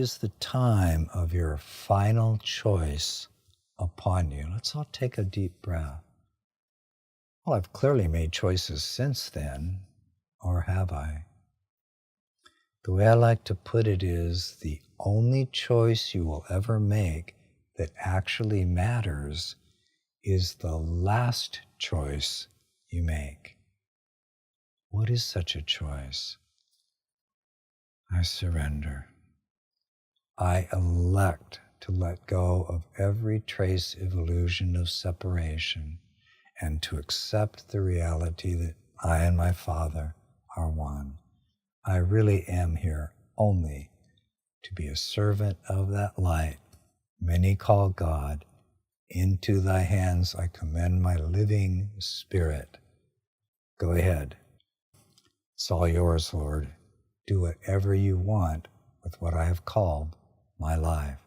is the time of your final choice upon you? Let's all take a deep breath. Well, I've clearly made choices since then, or have I? The way I like to put it is the only choice you will ever make that actually matters is the last choice you make. What is such a choice? I surrender. I elect to let go of every trace of illusion of separation and to accept the reality that I and my Father are one. I really am here only to be a servant of that light many call God. Into thy hands I commend my living spirit. Go ahead. It's all yours, Lord. Do whatever you want with what I have called my life.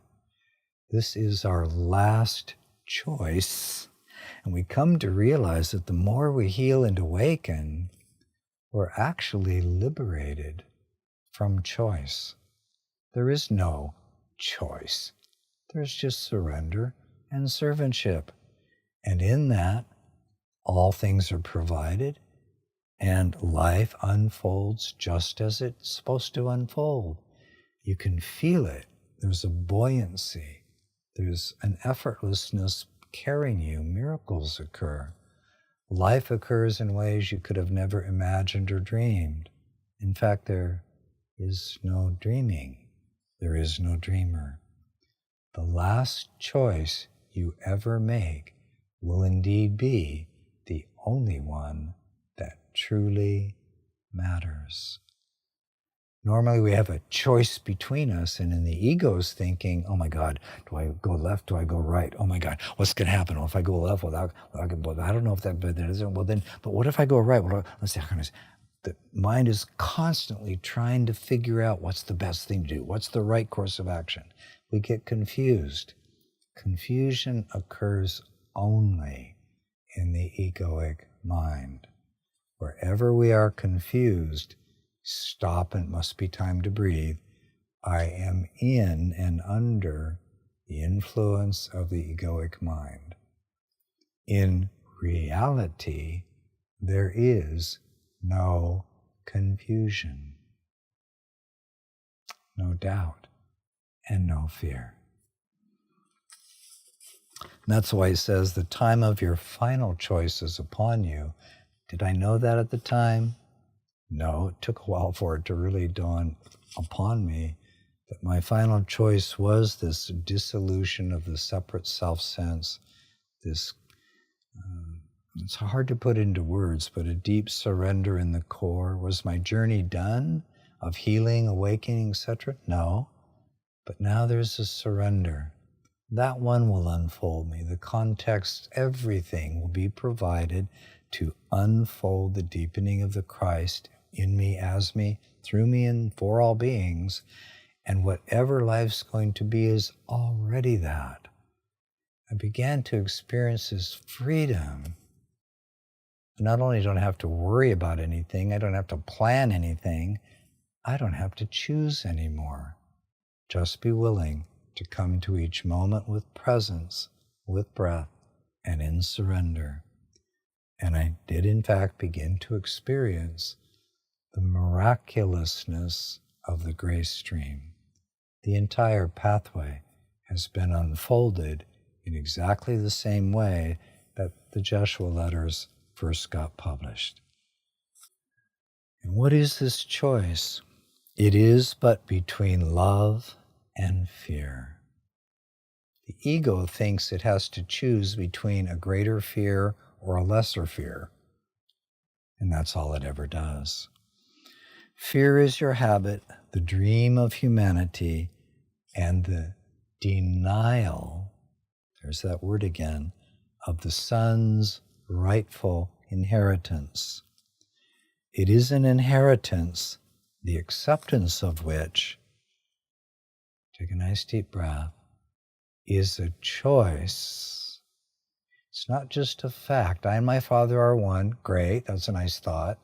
This is our last choice. And we come to realize that the more we heal and awaken, we're actually liberated from choice. There is no choice. There's just surrender and servantship. And in that, all things are provided and life unfolds just as it's supposed to unfold. You can feel it. There's a buoyancy. There's an effortlessness carrying you. Miracles occur. Life occurs in ways you could have never imagined or dreamed. In fact, there is no dreaming. There is no dreamer. The last choice you ever make will indeed be the only one that truly matters. Normally we have a choice between us, and in the ego's thinking, oh my God, do I go left, do I go right? Oh my God, what's going to happen? Well, if I go left, I don't know if that isn't, but what if I go right? Let's see, the mind is constantly trying to figure out what's the best thing to do, what's the right course of action. We get confused. Confusion occurs only in the egoic mind. Wherever we are confused, stop, and it must be time to breathe. I am in and under the influence of the egoic mind. In reality, there is no confusion, no doubt, and no fear. And that's why he says the time of your final choice is upon you. Did I know that at the time? No, it took a while for it to really dawn upon me that my final choice was this dissolution of the separate self-sense, this, it's hard to put into words, but a deep surrender in the core. Was my journey done of healing, awakening, etc.? No, but now there's a surrender. That one will unfold me. The context, everything will be provided to unfold the deepening of the Christ in me, as me, through me, and for all beings. And whatever life's going to be is already that. I began to experience this freedom. Not only don't I have to worry about anything, I don't have to plan anything, I don't have to choose anymore. Just be willing to come to each moment with presence, with breath, and in surrender. And I did, in fact, begin to experience the miraculousness of the grace stream. The entire pathway has been unfolded in exactly the same way that the Joshua letters first got published. And what is this choice? It is but between love and fear. The ego thinks it has to choose between a greater fear or a lesser fear, and that's all it ever does. Fear is your habit, the dream of humanity, and the denial, there's that word again, of the Son's rightful inheritance. It is an inheritance, the acceptance of which, take a nice deep breath, is a choice. It's not just a fact. I and my Father are one. Great, that's a nice thought.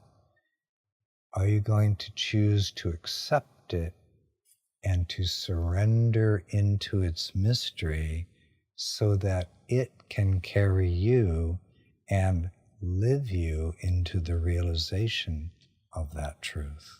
Are you going to choose to accept it and to surrender into its mystery so that it can carry you and live you into the realization of that truth.